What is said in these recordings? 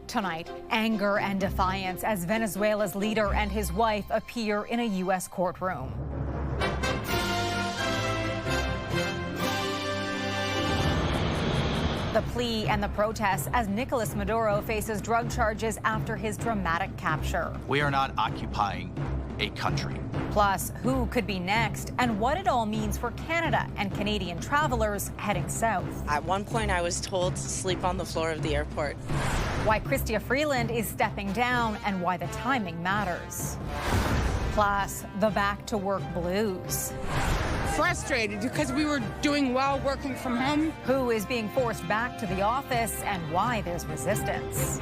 Tonight, anger and defiance as Venezuela's leader and his wife appear in a U.S. courtroom. The plea and the protests as Nicolás Maduro faces drug charges after his dramatic capture. We are not occupying a country. Plus, who could be next and what it all means for Canada and Canadian travelers heading south. At one point, I was told to sleep on the floor of the airport. Why Chrystia Freeland is stepping down and why the timing matters. Plus, the back-to-work blues. Frustrated because we were doing well working from home. Who is being forced back to the office and why there's resistance.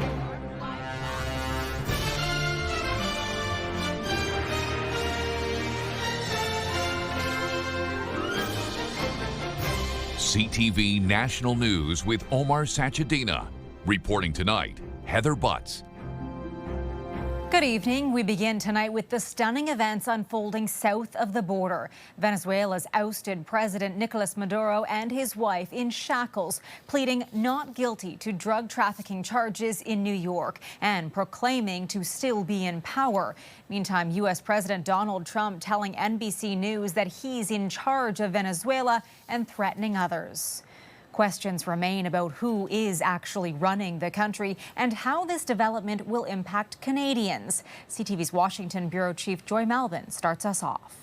CTV National News with Omar Sachedina. Reporting tonight, Heather Butts. Good evening. We begin tonight with the stunning events unfolding south of the border. Venezuela's ousted President Nicolás Maduro and his wife in shackles, pleading not guilty to drug trafficking charges in New York and proclaiming to still be in power. Meantime, U.S. President Donald Trump telling NBC News that he's in charge of Venezuela and threatening others. Questions remain about who is actually running the country and how this development will impact Canadians. CTV's Washington Bureau Chief Joy Melvin starts us off.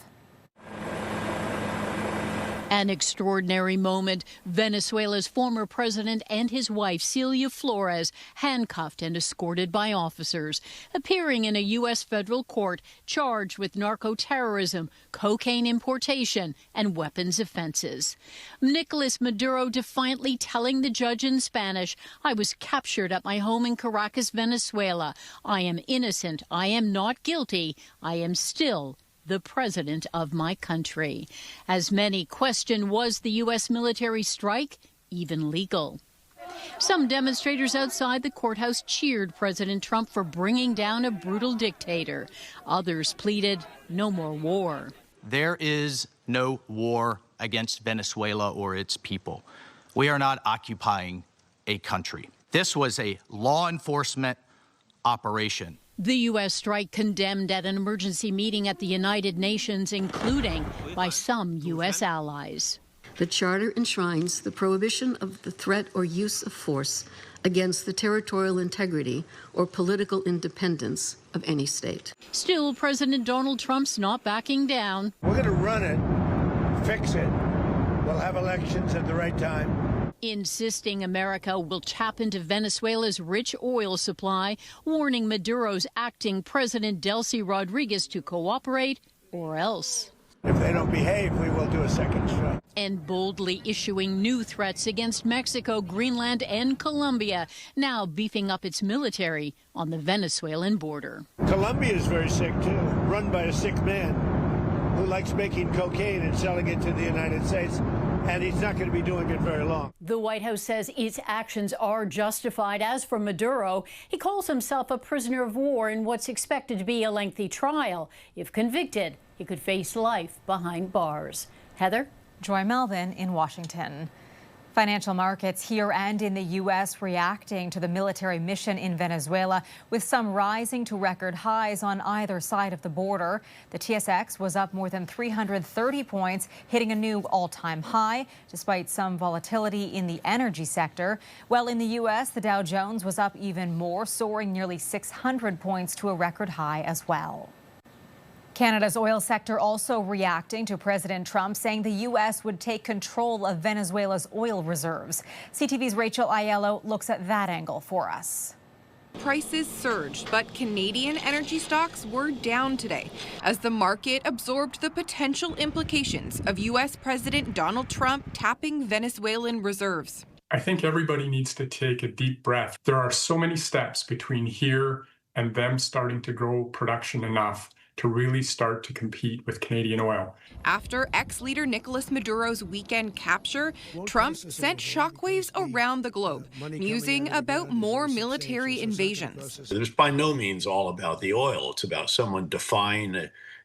An extraordinary moment. Venezuela's former president and his wife, Celia Flores, handcuffed and escorted by officers, appearing in a U.S. federal court charged with narco-terrorism, cocaine importation, and weapons offenses. Nicolás Maduro defiantly telling the judge in Spanish, "I was captured at my home in Caracas, Venezuela. I am innocent. I am not guilty. I am still the president of my country." As many question, was the U.S. military strike even legal? Some demonstrators outside the courthouse cheered President Trump for bringing down a brutal dictator. Others pleaded no more war. There is no war against Venezuela or its people. We are not occupying a country. This was a law enforcement operation. The U.S. strike condemned at an emergency meeting at the United Nations, including by some U.S. allies. The Charter enshrines the prohibition of the threat or use of force against the territorial integrity or political independence of any state. Still, President Donald Trump's not backing down. We're going to run it, fix it. We'll have elections at the right time. Insisting America will tap into Venezuela's rich oil supply, warning Maduro's acting President Delcy Rodriguez to cooperate or else. If they don't behave, we will do a second strike. And boldly issuing new threats against Mexico, Greenland, and Colombia, now beefing up its military on the Venezuelan border. Colombia is very sick, too, run by a sick man who likes making cocaine and selling it to the United States. And he's not going to be doing it very long. The White House says its actions are justified. As for Maduro, he calls himself a prisoner of war in what's expected to be a lengthy trial. If convicted, he could face life behind bars. Heather? Joy Melvin in Washington. Financial markets here and in the U.S. reacting to the military mission in Venezuela, with some rising to record highs on either side of the border. The TSX was up more than 330 points, hitting a new all-time high, despite some volatility in the energy sector. While in the U.S., the Dow Jones was up even more, soaring nearly 600 points to a record high as well. Canada's oil sector also reacting to President Trump saying the U.S. would take control of Venezuela's oil reserves. CTV's Rachel Aiello looks at that angle for us. Prices surged, but Canadian energy stocks were down today as the market absorbed the potential implications of U.S. President Donald Trump tapping Venezuelan reserves. I think everybody needs to take a deep breath. There are so many steps between here and them starting to grow production enough to really start to compete with Canadian oil. After ex-leader Nicolás Maduro's weekend capture, Trump sent shockwaves around the globe, musing about more military invasions. It's by no means all about the oil. It's about someone defying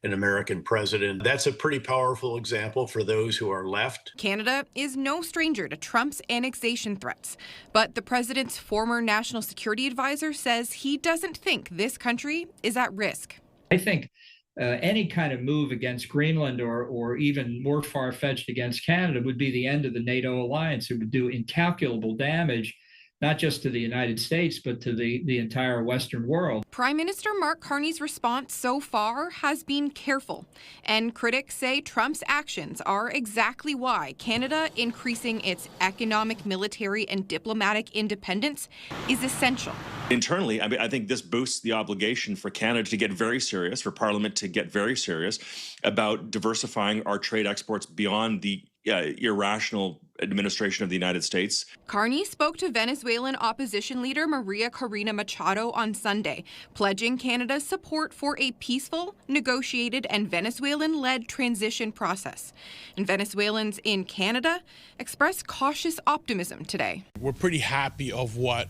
an American president. That's a pretty powerful example for those who are left. Canada is no stranger to Trump's annexation threats, but the president's former national security advisor says he doesn't think this country is at risk. I think any kind of move against Greenland or even more far-fetched against Canada would be the end of the NATO alliance. It would do incalculable damage, not just to the United States, but to the entire Western world. Prime Minister Mark Carney's response so far has been careful, and critics say Trump's actions are exactly why Canada increasing its economic, military, and diplomatic independence is essential. Internally, I think this boosts the obligation for Canada to get very serious, for Parliament to get very serious about diversifying our trade exports beyond the irrational administration of the United States. Carney spoke to Venezuelan opposition leader Maria Corina Machado on Sunday, pledging Canada's support for a peaceful, negotiated, and Venezuelan-led transition process. And Venezuelans in Canada expressed cautious optimism today. We're pretty happy of what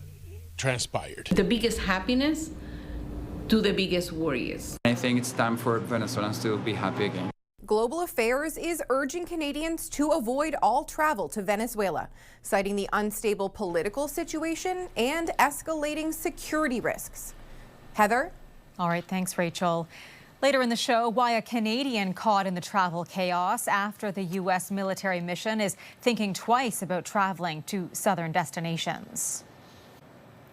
transpired. The biggest happiness to the biggest worries. I think it's time for Venezuelans to be happy again. Global Affairs is urging Canadians to avoid all travel to Venezuela, citing the unstable political situation and escalating security risks. Heather? All right, thanks, Rachel. Later in the show, why a Canadian caught in the travel chaos after the U.S. military mission is thinking twice about traveling to southern destinations.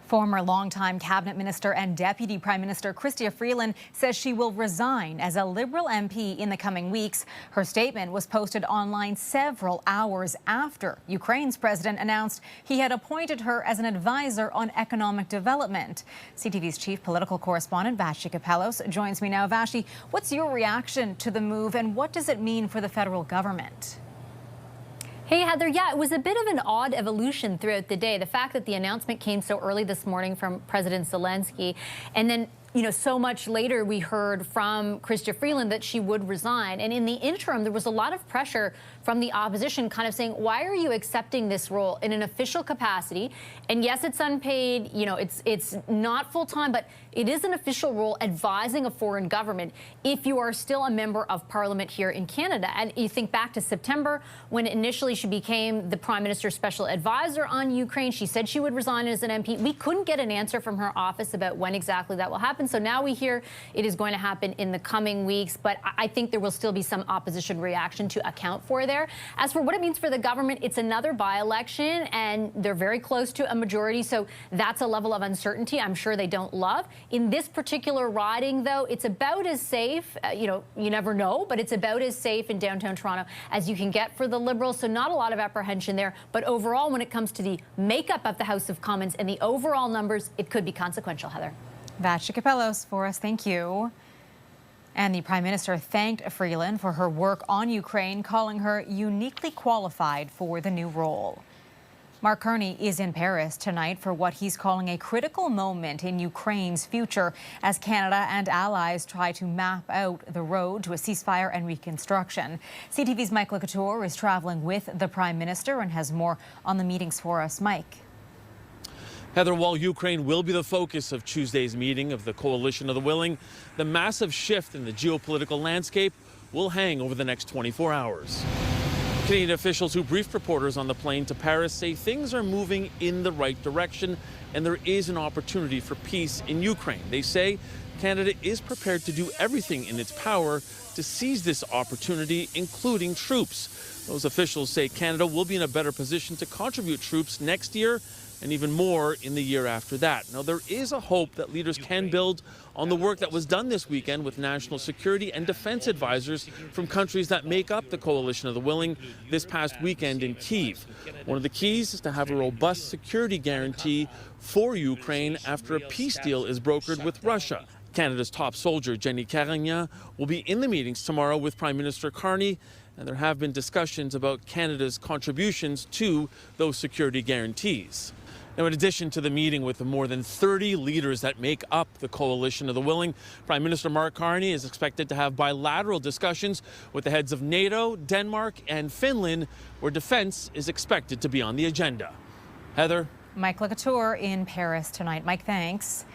Former longtime cabinet minister and deputy prime minister Chrystia Freeland says she will resign as a Liberal MP in the coming weeks. Her statement was posted online several hours after Ukraine's president announced he had appointed her as an advisor on economic development. CTV's chief political correspondent Vashi Kapelos joins me now. Vashi, what's your reaction to the move and what does it mean for the federal government? Hey, Heather. Yeah, it was a bit of an odd evolution throughout the day. The fact that the announcement came so early this morning from President Zelenskyy, and then, so much later we heard from Chrystia Freeland that she would resign. And in the interim, there was a lot of pressure from the opposition kind of saying, why are you accepting this role in an official capacity? And yes, it's unpaid, it's not full time, but it is an official role advising a foreign government if you are still a member of parliament here in Canada. And you think back to September when initially she became the Prime Minister's special advisor on Ukraine. She said she would resign as an MP. We couldn't get an answer from her office about when exactly that will happen. So now we hear it is going to happen in the coming weeks. But I think there will still be some opposition reaction to account for there. As for what it means for the government, it's another by-election and they're very close to a majority. So that's a level of uncertainty I'm sure they don't love. In this particular riding, though, it's about as safe, you never know, but it's about as safe in downtown Toronto as you can get for the Liberals. So not a lot of apprehension there. But overall, when it comes to the makeup of the House of Commons and the overall numbers, it could be consequential, Heather. Vashi Kapelos for us. Thank you. And the Prime Minister thanked Freeland for her work on Ukraine, calling her uniquely qualified for the new role. Mark Carney is in Paris tonight for what he's calling a critical moment in Ukraine's future as Canada and allies try to map out the road to a ceasefire and reconstruction. CTV's Mike Couture is traveling with the Prime Minister and has more on the meetings for us. Mike. Heather, while Ukraine will be the focus of Tuesday's meeting of the Coalition of the Willing, the massive shift in the geopolitical landscape will hang over the next 24 hours. Canadian officials who briefed reporters on the plane to Paris say things are moving in the right direction and there is an opportunity for peace in Ukraine. They say Canada is prepared to do everything in its power to seize this opportunity, including troops. Those officials say Canada will be in a better position to contribute troops next year and even more in the year after that. Now, there is a hope that leaders can build on the work that was done this weekend with national security and defense advisors from countries that make up the Coalition of the Willing this past weekend in Kyiv. One of the keys is to have a robust security guarantee for Ukraine after a peace deal is brokered with Russia. Canada's top soldier, Jenny Carignan, will be in the meetings tomorrow with Prime Minister Carney, and there have been discussions about Canada's contributions to those security guarantees. Now, in addition to the meeting with the more than 30 leaders that make up the Coalition of the Willing, Prime Minister Mark Carney is expected to have bilateral discussions with the heads of NATO, Denmark, and Finland, where defense is expected to be on the agenda. Heather? Mike Lacouture in Paris tonight. Mike, thanks.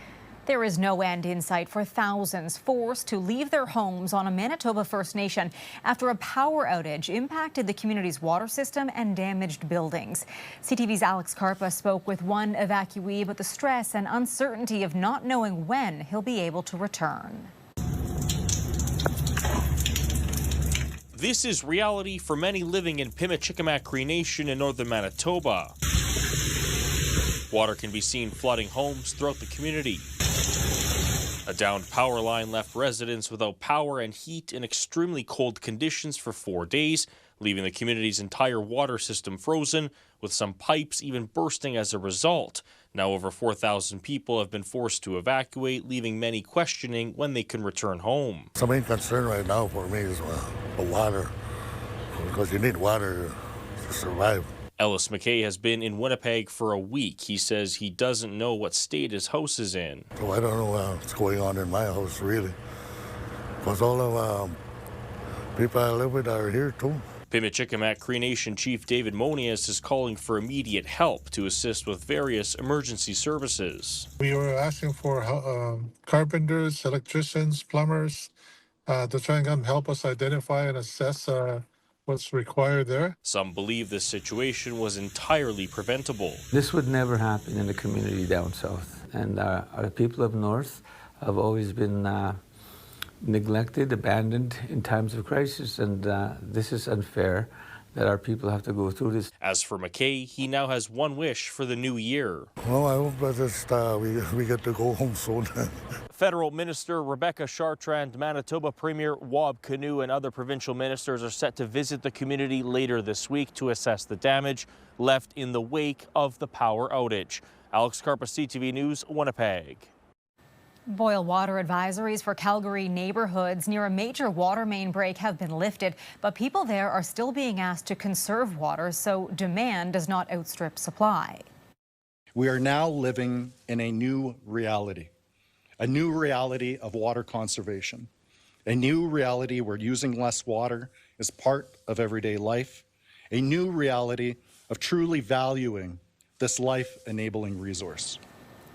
There is no end in sight for thousands forced to leave their homes on a Manitoba First Nation after a power outage impacted the community's water system and damaged buildings. CTV's Alex Karpa spoke with one evacuee about the stress and uncertainty of not knowing when he'll be able to return. This is reality for many living in Pimicikamak Cree Nation in northern Manitoba. Water can be seen flooding homes throughout the community. A downed power line left residents without power and heat in extremely cold conditions for 4 days, leaving the community's entire water system frozen, with some pipes even bursting as a result. Now over 4,000 people have been forced to evacuate, leaving many questioning when they can return home. The main concern right now for me is the water, because you need water to survive. Ellis McKay has been in Winnipeg for a week. He says he doesn't know what state his house is in. So I don't know what's going on in my house, really, because all of people I live with are here, too. Pimicikamak Cree Nation Chief David Monias is calling for immediate help to assist with various emergency services. We were asking for carpenters, electricians, plumbers to try and come help us identify and assess what's required there. Some believe this situation was entirely preventable. This would never happen in the community down south, and our people up north have always been neglected, abandoned in times of crisis, and this is unfair that our people have to go through this. As for McKay, he now has one wish for the new year. Well, I hope that we get to go home soon. Federal Minister Rebecca Chartrand, Manitoba Premier Wab Kinew, and other provincial ministers are set to visit the community later this week to assess the damage left in the wake of the power outage. Alex Karpa, CTV News, Winnipeg. Boil water advisories for Calgary neighborhoods near a major water main break have been lifted, but people there are still being asked to conserve water so demand does not outstrip supply. We are now living in a new reality of water conservation, a new reality where using less water is part of everyday life, a new reality of truly valuing this life-enabling resource.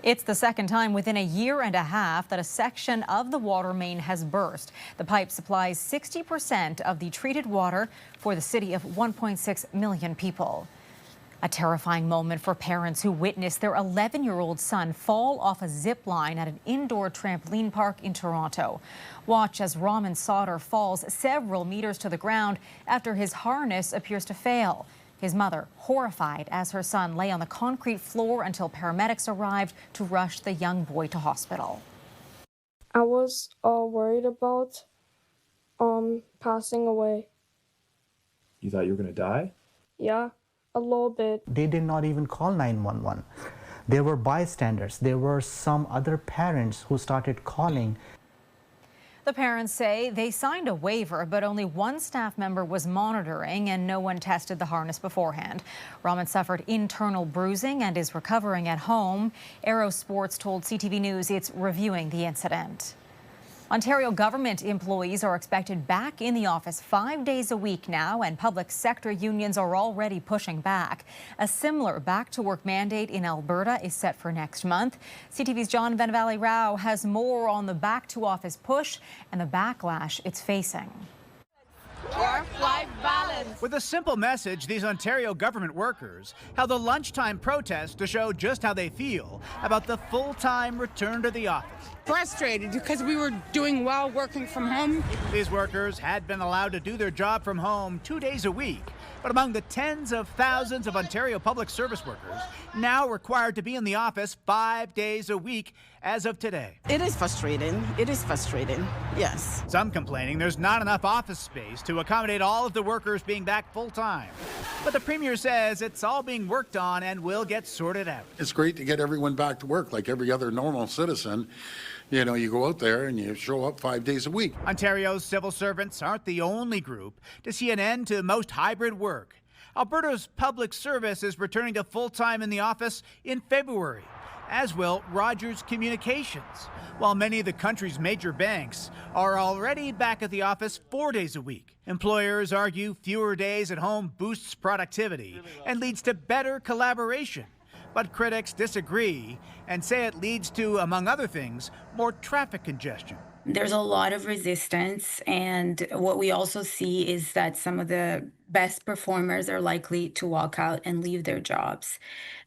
It's the second time within a year and a half that a section of the water main has burst. The pipe supplies 60% of the treated water for the city of 1.6 million people. A terrifying moment for parents who witnessed their 11-year-old son fall off a zip line at an indoor trampoline park in Toronto. Watch as Raman Sauter falls several meters to the ground after his harness appears to fail. His mother horrified as her son lay on the concrete floor until paramedics arrived to rush the young boy to hospital. I was worried about passing away. You thought you were going to die? Yeah, a little bit. They did not even call 911. There were bystanders. There were some other parents who started calling. The parents say they signed a waiver, but only one staff member was monitoring and no one tested the harness beforehand. Raman suffered internal bruising and is recovering at home. Aero Sports told CTV News it's reviewing the incident. Ontario government employees are expected back in the office 5 days a week now, and public sector unions are already pushing back. A similar back-to-work mandate in Alberta is set for next month. CTV's John Venevalley Rao has more on the back-to-office push and the backlash it's facing. Work-life balance. With a simple message, these Ontario government workers held a lunchtime protest to show just how they feel about the full-time return to the office. Frustrated because we were doing well working from home. These workers had been allowed to do their job from home 2 days a week, but among the tens of thousands of Ontario public service workers now required to be in the office 5 days a week as of today. It is frustrating. It is frustrating, yes. Some complaining there's not enough office space to accommodate all of the workers being back full-time. But the Premier says it's all being worked on and will get sorted out. It's great to get everyone back to work like every other normal citizen. You know, you go out there and you show up 5 days a week. Ontario's civil servants aren't the only group to see an end to most hybrid work. Alberta's public service is returning to full-time in the office in February, as will Rogers Communications, while many of the country's major banks are already back at the office 4 days a week. Employers argue fewer days at home boosts productivity and leads to better collaboration. But critics disagree and say it leads to, among other things, more traffic congestion. There's a lot of resistance, and what we also see is that some of the best performers are likely to walk out and leave their jobs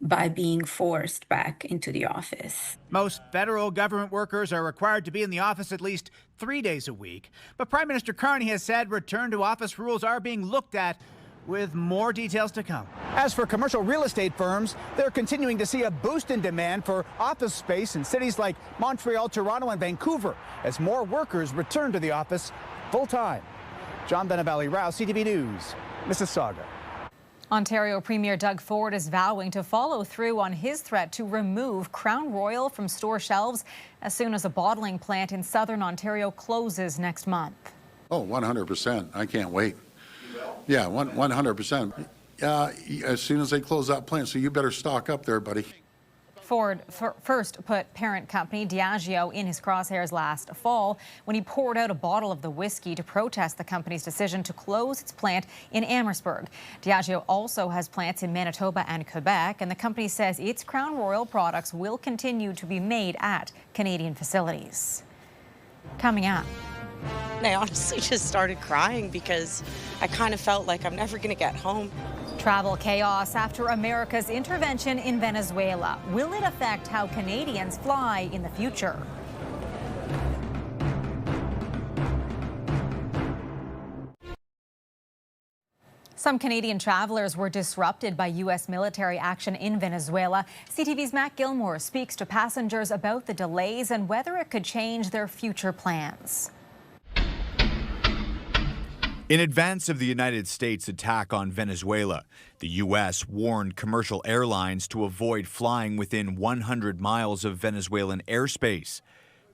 by being forced back into the office. Most federal government workers are required to be in the office at least 3 days a week, but Prime Minister Carney has said return to office rules are being looked at, with more details to come. As for commercial real estate firms, they're continuing to see a boost in demand for office space in cities like Montreal, Toronto, and Vancouver as more workers return to the office full-time. John Benavali-Rao, CTV News, Mississauga. Ontario Premier Doug Ford is vowing to follow through on his threat to remove Crown Royal from store shelves as soon as a bottling plant in southern Ontario closes next month. Oh, 100%. I can't wait. Yeah, 100%. As soon as they close that plant, so you better stock up there, buddy. Ford first put parent company Diageo in his crosshairs last fall when he poured out a bottle of the whiskey to protest the company's decision to close its plant in Amherstburg. Diageo also has plants in Manitoba and Quebec, and the company says its Crown Royal products will continue to be made at Canadian facilities. Coming up. I honestly just started crying because I kind of felt like I'm never going to get home. Travel chaos after America's intervention in Venezuela. Will it affect how Canadians fly in the future? Some Canadian travelers were disrupted by U.S. military action in Venezuela. CTV's Matt Gilmore speaks to passengers about the delays and whether it could change their future plans. In advance of the United States' attack on Venezuela, the U.S. warned commercial airlines to avoid flying within 100 miles of Venezuelan airspace.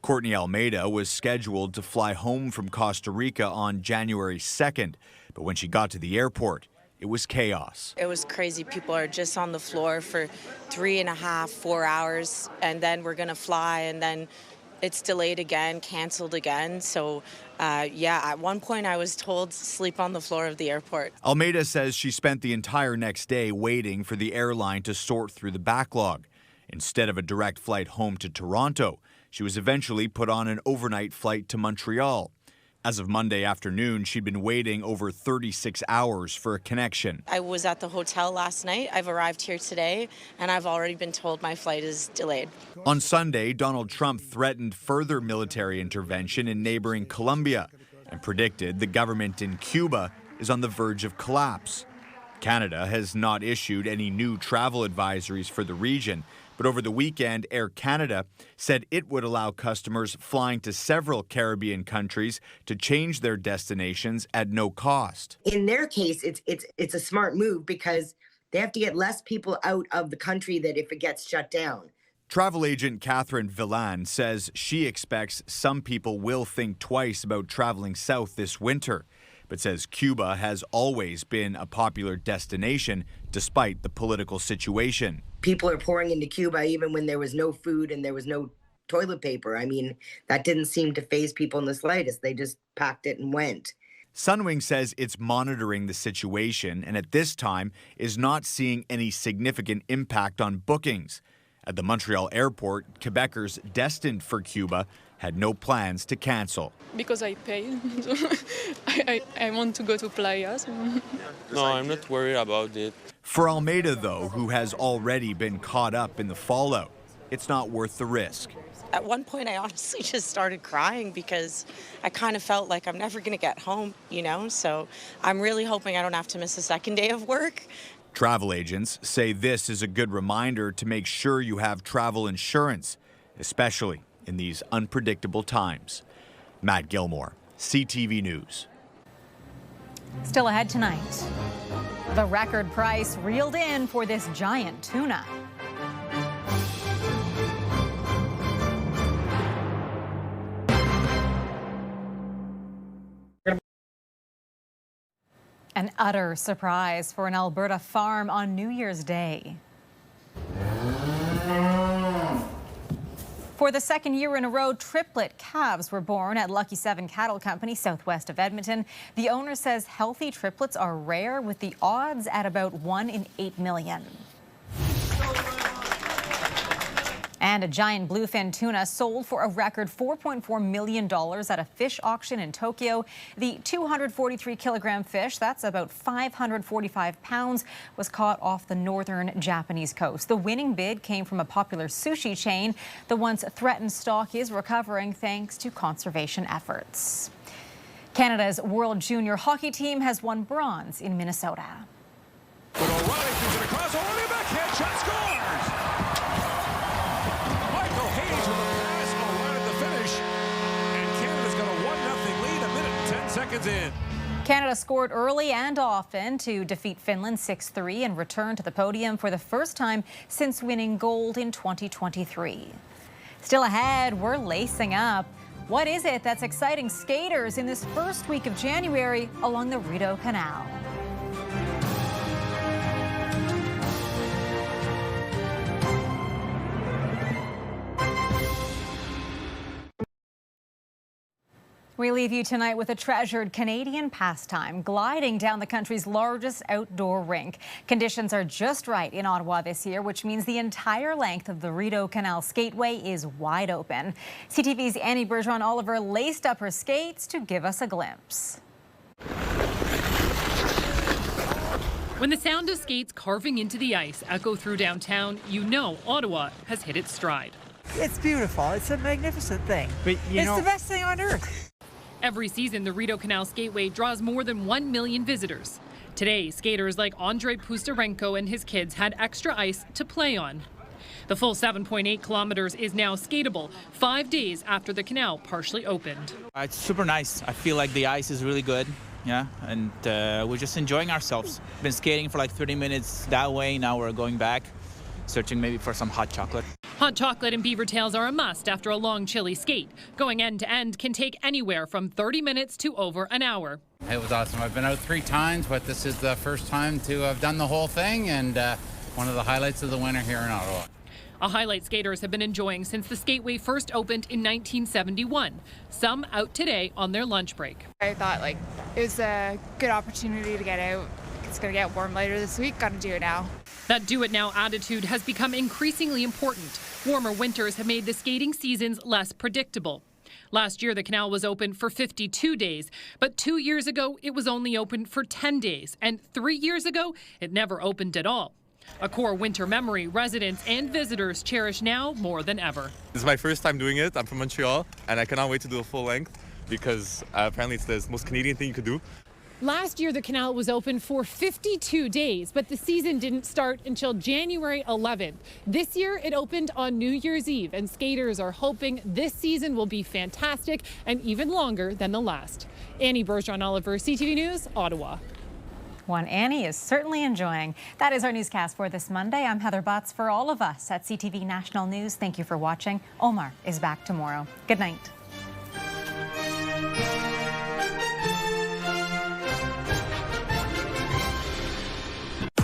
Courtney Almeida was scheduled to fly home from Costa Rica on January 2nd, but when she got to the airport, it was chaos. It was crazy. People are just on the floor for 3.5, 4 hours, and then we're going to fly, and then it's delayed again, canceled again. So, at one point I was told to sleep on the floor of the airport. Almeida says she spent the entire next day waiting for the airline to sort through the backlog. Instead of a direct flight home to Toronto, she was eventually put on an overnight flight to Montreal. As of Monday afternoon, she'd been waiting over 36 hours for a connection. I was at the hotel last night. I've arrived here today, and I've already been told my flight is delayed. On Sunday, Donald Trump threatened further military intervention in neighboring Colombia and predicted the government in Cuba is on the verge of collapse. Canada has not issued any new travel advisories for the region, but over the weekend, Air Canada said it would allow customers flying to several Caribbean countries to change their destinations at no cost. In their case, it's a smart move because they have to get less people out of the country that if it gets shut down. Travel agent Catherine Villan says she expects some people will think twice about traveling south this winter, but says Cuba has always been a popular destination despite the political situation. People are pouring into Cuba even when there was no food and there was no toilet paper. I mean, that didn't seem to faze people in the slightest. They just packed it and went. Sunwing says it's monitoring the situation and at this time is not seeing any significant impact on bookings. At the Montreal airport, Quebecers destined for Cuba had no plans to cancel. Because I pay, I want to go to playas. No, I'm not worried about it. For Almeida, though, who has already been caught up in the fallout, it's not worth the risk. At one point, I honestly just started crying because I kind of felt like I'm never going to get home, So I'm really hoping I don't have to miss a second day of work. Travel agents say this is a good reminder to make sure you have travel insurance, especially in these unpredictable times. Matt Gilmore, CTV News. Still ahead tonight, the record price reeled in for this giant tuna. An utter surprise for an Alberta farm on New Year's Day. For the second year in a row, triplet calves were born at Lucky 7 Cattle Company southwest of Edmonton. The owner says healthy triplets are rare, with the odds at about 1 in 8 million. And a giant bluefin tuna sold for a record $4.4 million at a fish auction in Tokyo. The 243-kilogram fish, that's about 545 pounds, was caught off the northern Japanese coast. The winning bid came from a popular sushi chain. The once threatened stock is recovering thanks to conservation efforts. Canada's World Junior Hockey team has won bronze in Minnesota. Seconds in. Canada scored early and often to defeat Finland 6-3 and return to the podium for the first time since winning gold in 2023. Still ahead, we're lacing up. What is it that's exciting skaters in this first week of January along the Rideau Canal? We leave you tonight with a treasured Canadian pastime, gliding down the country's largest outdoor rink. Conditions are just right in Ottawa this year, which means the entire length of the Rideau Canal skateway is wide open. CTV's Annie Bergeron-Oliver laced up her skates to give us a glimpse. When the sound of skates carving into the ice echo through downtown, you know Ottawa has hit its stride. It's beautiful. It's a magnificent thing. But it's the best thing on earth. Every season, the Rideau Canal Skateway draws more than 1 million visitors. Today, skaters like Andrei Pustarenko and his kids had extra ice to play on. The full 7.8 kilometers is now skatable 5 days after the canal partially opened. It's super nice. I feel like the ice is really good. Yeah, and we're just enjoying ourselves. Been skating for like 30 minutes that way. Now we're going back, searching maybe for some hot chocolate. Hot chocolate and beaver tails are a must after a long, chilly skate. Going end to end can take anywhere from 30 minutes to over an hour. It was awesome. I've been out 3 times, but this is the first time to have done the whole thing, and one of the highlights of the winter here in Ottawa. A highlight skaters have been enjoying since the skateway first opened in 1971. Some out today on their lunch break. I thought it was a good opportunity to get out. It's going to get warm later this week. Got to do it now. That do-it-now attitude has become increasingly important. Warmer winters have made the skating seasons less predictable. Last year, the canal was open for 52 days, but 2 years ago, it was only open for 10 days, and 3 years ago, it never opened at all. A core winter memory residents and visitors cherish now more than ever. This is my first time doing it. I'm from Montreal, and I cannot wait to do a full length because apparently it's the most Canadian thing you could do. Last year, the canal was open for 52 days, but the season didn't start until January 11th. This year, it opened on New Year's Eve, and skaters are hoping this season will be fantastic and even longer than the last. Annie Bergeron-Oliver, CTV News, Ottawa. One Annie is certainly enjoying. That is our newscast for this Monday. I'm Heather Butts. For all of us at CTV National News, thank you for watching. Omar is back tomorrow. Good night.